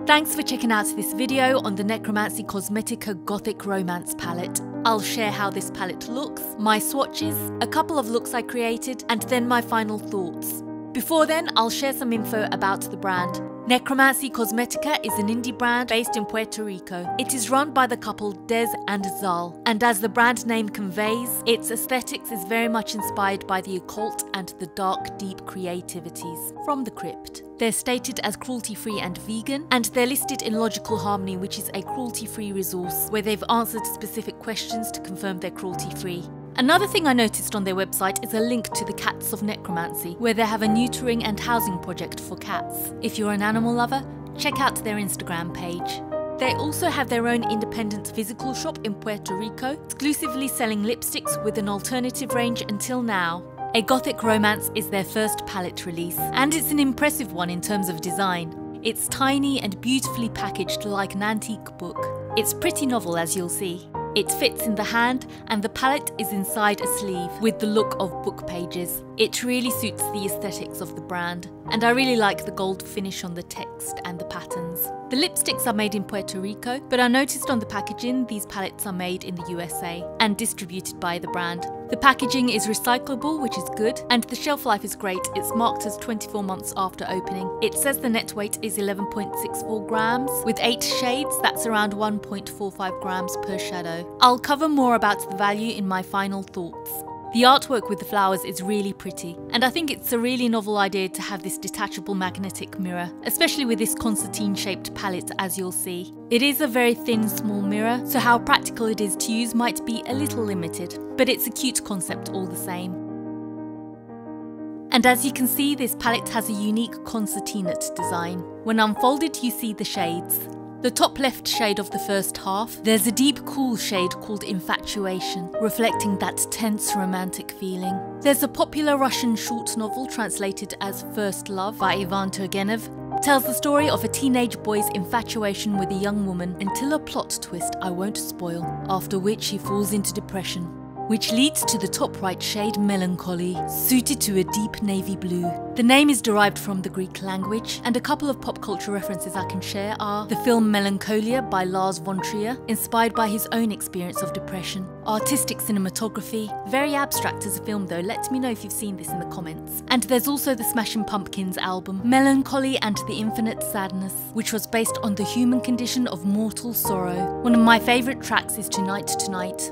Thanks for checking out this video on the Necromancy Cosmetica Gothic Romance palette. I'll share how this palette looks, my swatches, a couple of looks I created, and then my final thoughts. Before then, I'll share some info about the brand. Necromancy Cosmetica is an indie brand based in Puerto Rico. It is run by the couple Des and Zal, and as the brand name conveys, its aesthetics is very much inspired by the occult and the dark, deep creativities from the crypt. They're stated as cruelty-free and vegan, and they're listed in Logical Harmony, which is a cruelty-free resource where they've answered specific questions to confirm they're cruelty-free. Another thing I noticed on their website is a link to the Cats of Necromancy, where they have a neutering and housing project for cats. If you're an animal lover, check out their Instagram page. They also have their own independent physical shop in Puerto Rico, exclusively selling lipsticks with an alternative range until now. A Gothic Romance is their first palette release, and it's an impressive one in terms of design. It's tiny and beautifully packaged like an antique book. It's pretty novel, as you'll see. It fits in the hand, and the palette is inside a sleeve with the look of book pages. It really suits the aesthetics of the brand, and I really like the gold finish on the text and the patterns. The lipsticks are made in Puerto Rico, but I noticed on the packaging these palettes are made in the USA and distributed by the brand. The packaging is recyclable, which is good, and the shelf life is great. It's marked as 24 months after opening. It says the net weight is 11.64 grams. With 8 shades, that's around 1.45 grams per shadow. I'll cover more about the value in my final thoughts. The artwork with the flowers is really pretty, and I think it's a really novel idea to have this detachable magnetic mirror, especially with this concertine-shaped palette, as you'll see. It is a very thin, small mirror, so how practical it is to use might be a little limited, but it's a cute concept all the same. And as you can see, this palette has a unique concertinate design. When unfolded, you see the shades. The top left shade of the first half, there's a deep cool shade called Infatuation, reflecting that tense romantic feeling. There's a popular Russian short novel translated as First Love by Ivan Turgenev. Tells the story of a teenage boy's infatuation with a young woman until a plot twist I won't spoil, after which he falls into depression, which leads to the top right shade Melancholy, suited to a deep navy blue. The name is derived from the Greek language, and a couple of pop culture references I can share are the film Melancholia by Lars von Trier, inspired by his own experience of depression. Artistic cinematography, very abstract as a film though, let me know if you've seen this in the comments. And there's also the Smashing Pumpkins album, Melancholy and the Infinite Sadness, which was based on the human condition of mortal sorrow. One of my favourite tracks is Tonight Tonight.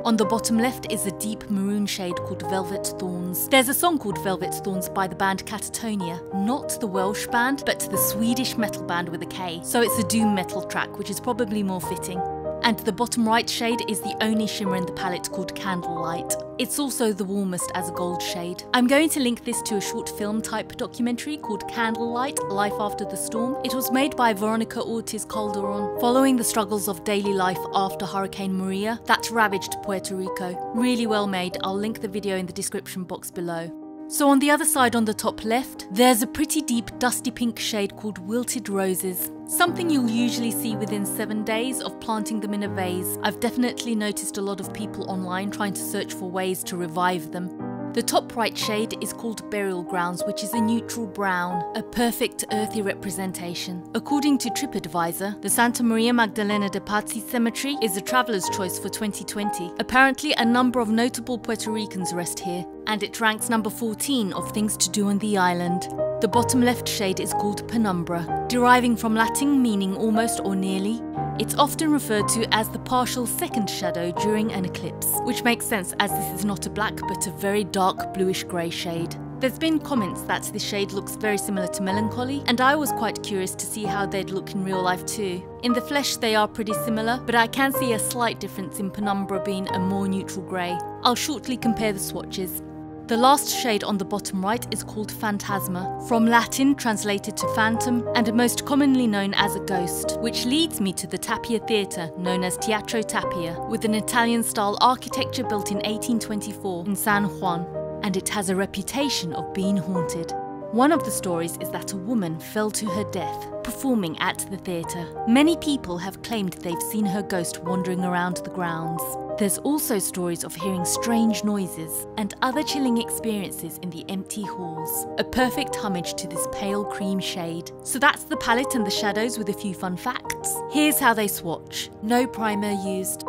On the bottom left is a deep maroon shade called Velvet Thorns. There's a song called Velvet Thorns by the band Catatonia, not the Welsh band, but the Swedish metal band with a K, so it's a doom metal track, which is probably more fitting. And the bottom right shade is the only shimmer in the palette called Candlelight. It's also the warmest as a gold shade. I'm going to link this to a short film type documentary called Candlelight, Life After the Storm. It was made by Veronica Ortiz Calderon, following the struggles of daily life after Hurricane Maria that ravaged Puerto Rico. Really well made. I'll link the video in the description box below. So on the other side on the top left, there's a pretty deep dusty pink shade called Wilted Roses. Something you'll usually see within 7 days of planting them in a vase. I've definitely noticed a lot of people online trying to search for ways to revive them. The top right shade is called Burial Grounds, which is a neutral brown, a perfect earthy representation. According to TripAdvisor, the Santa Maria Magdalena de Pazzi Cemetery is a traveller's choice for 2020. Apparently, a number of notable Puerto Ricans rest here, and it ranks number 14 of things to do on the island. The bottom left shade is called Penumbra, deriving from Latin meaning almost or nearly. It's often referred to as the partial second shadow during an eclipse, which makes sense as this is not a black but a very dark bluish grey shade. There's been comments that this shade looks very similar to Melancholy, and I was quite curious to see how they'd look in real life too. In the flesh they are pretty similar, but I can see a slight difference in Penumbra being a more neutral grey. I'll shortly compare the swatches. The last shade on the bottom right is called Fantasma, from Latin translated to phantom and most commonly known as a ghost, which leads me to the Tapia Theatre, known as Teatro Tapia, with an Italian-style architecture built in 1824 in San Juan, and it has a reputation of being haunted. One of the stories is that a woman fell to her death performing at the theatre. Many people have claimed they've seen her ghost wandering around the grounds. There's also stories of hearing strange noises and other chilling experiences in the empty halls, a perfect homage to this pale cream shade. So that's the palette and the shadows with a few fun facts. Here's how they swatch. No primer used.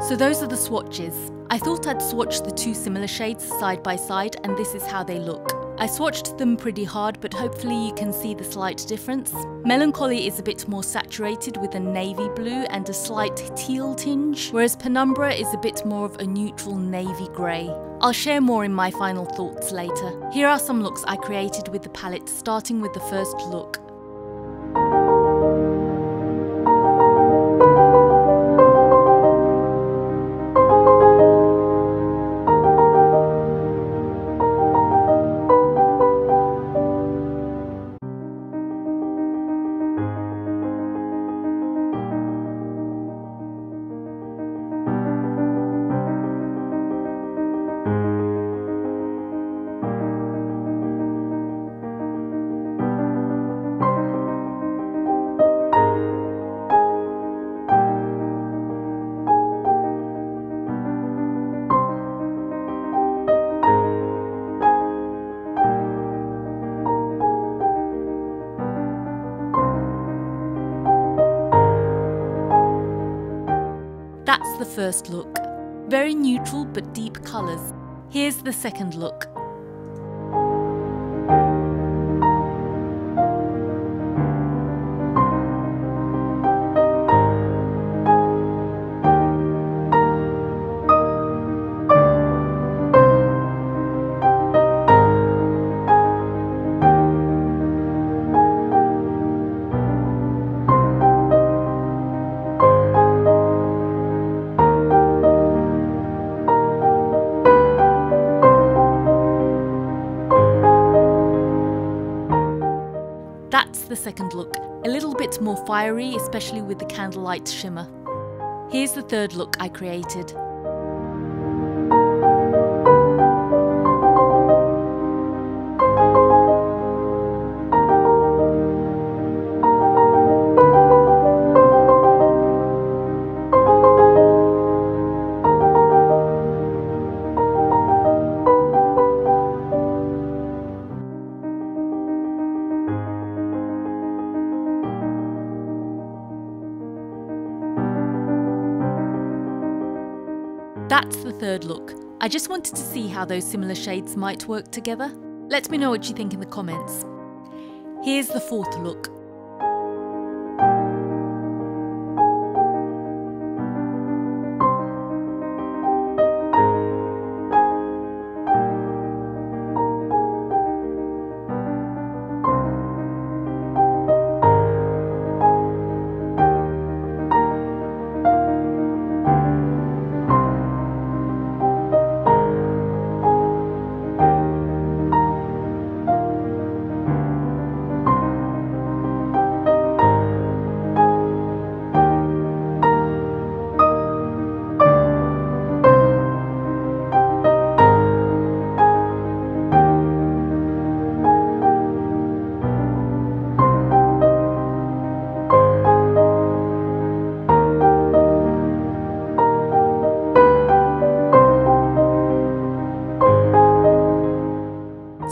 So those are the swatches. I thought I'd swatch the two similar shades side by side, and this is how they look. I swatched them pretty hard, but hopefully you can see the slight difference. Melancholy is a bit more saturated with a navy blue and a slight teal tinge, whereas Penumbra is a bit more of a neutral navy grey. I'll share more in my final thoughts later. Here are some looks I created with the palette, starting with the first look. That's the first look. Very neutral but deep colours. Here's the second look. That's the second look, a little bit more fiery, especially with the candlelight shimmer. Here's the third look I created. That's the third look. I just wanted to see how those similar shades might work together. Let me know what you think in the comments. Here's the fourth look.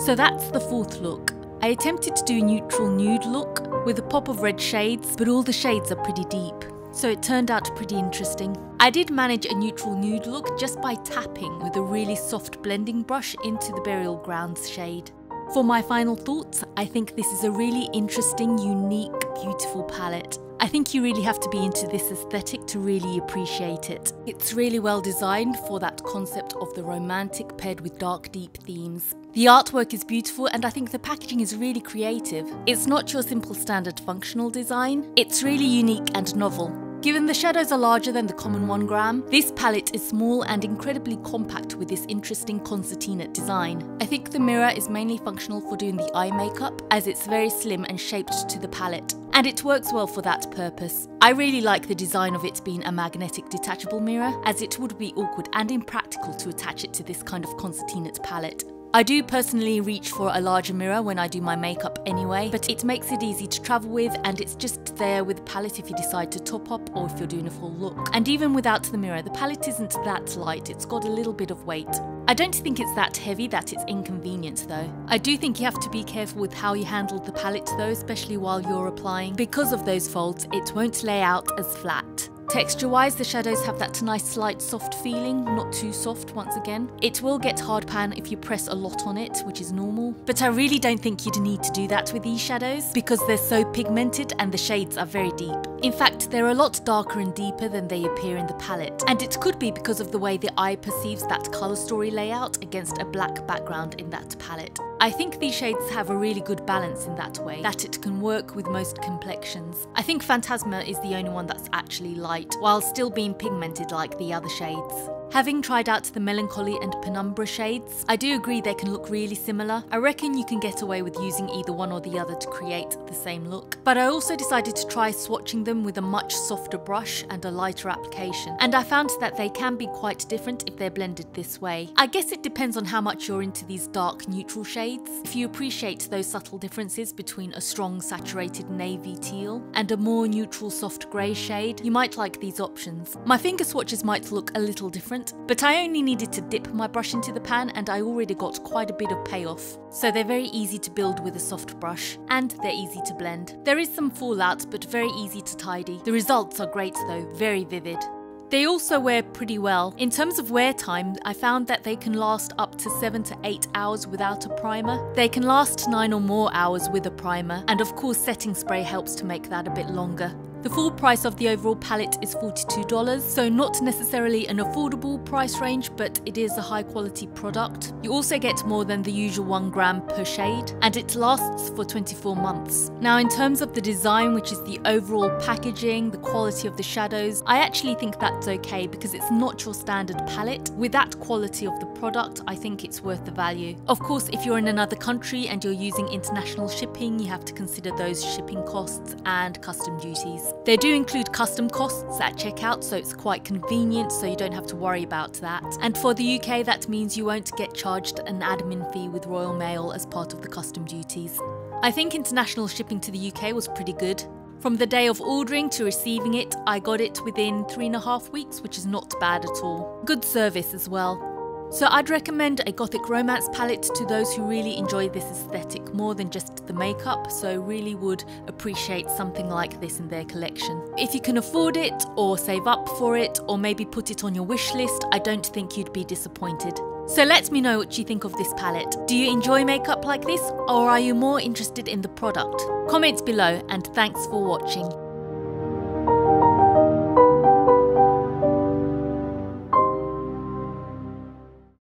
So that's the fourth look. I attempted to do a neutral nude look with a pop of red shades, but all the shades are pretty deep, so it turned out pretty interesting. I did manage a neutral nude look just by tapping with a really soft blending brush into the Burial Grounds shade. For my final thoughts, I think this is a really interesting, unique, beautiful palette. I think you really have to be into this aesthetic to really appreciate it. It's really well designed for that concept of the romantic paired with dark, deep themes. The artwork is beautiful and I think the packaging is really creative. It's not your simple standard functional design, it's really unique and novel. Given the shadows are larger than the common 1 gram, this palette is small and incredibly compact with this interesting concertina design. I think the mirror is mainly functional for doing the eye makeup, as it's very slim and shaped to the palette, and it works well for that purpose. I really like the design of it being a magnetic detachable mirror, as it would be awkward and impractical to attach it to this kind of concertina palette. I do personally reach for a larger mirror when I do my makeup anyway, but it makes it easy to travel with and it's just there with the palette if you decide to top up or if you're doing a full look. And even without the mirror, the palette isn't that light, it's got a little bit of weight. I don't think it's that heavy that it's inconvenient though. I do think you have to be careful with how you handle the palette though, especially while you're applying. Because of those folds, it won't lay out as flat. Texture-wise, the shadows have that nice slight soft feeling, not too soft once again. It will get hard pan if you press a lot on it, which is normal. But I really don't think you'd need to do that with these shadows because they're so pigmented and the shades are very deep. In fact, they're a lot darker and deeper than they appear in the palette. And it could be because of the way the eye perceives that colour story layout against a black background in that palette. I think these shades have a really good balance in that way, that it can work with most complexions. I think Fantasma is the only one that's actually light, while still being pigmented like the other shades. Having tried out the Melancholy and Penumbra shades, I do agree they can look really similar. I reckon you can get away with using either one or the other to create the same look. But I also decided to try swatching them with a much softer brush and a lighter application. And I found that they can be quite different if they're blended this way. I guess it depends on how much you're into these dark neutral shades. If you appreciate those subtle differences between a strong saturated navy teal and a more neutral soft grey shade, you might like these options. My finger swatches might look a little different, but I only needed to dip my brush into the pan and I already got quite a bit of payoff. So they're very easy to build with a soft brush and they're easy to blend. There is some fallout but very easy to tidy. The results are great though, very vivid. They also wear pretty well. In terms of wear time, I found that they can last up to 7 to 8 hours without a primer. They can last 9 or more hours with a primer, and of course setting spray helps to make that a bit longer. The full price of the overall palette is $42, so not necessarily an affordable price range, but it is a high quality product. You also get more than the usual 1 gram per shade, and it lasts for 24 months. Now in terms of the design, which is the overall packaging, the quality of the shadows, I actually think that's okay because it's not your standard palette. With that quality of the product, I think it's worth the value. Of course, if you're in another country and you're using international shipping, you have to consider those shipping costs and custom duties. They do include custom costs at checkout, so it's quite convenient, so you don't have to worry about that. And for the UK, that means you won't get charged an admin fee with Royal Mail as part of the custom duties. I think international shipping to the UK was pretty good. From the day of ordering to receiving it, I got it within 3.5 weeks, which is not bad at all. Good service as well. So I'd recommend a Gothic romance palette to those who really enjoy this aesthetic more than just the makeup, so really would appreciate something like this in their collection. If you can afford it, or save up for it, or maybe put it on your wish list, I don't think you'd be disappointed. So let me know what you think of this palette. Do you enjoy makeup like this, or are you more interested in the product? Comment below, and thanks for watching.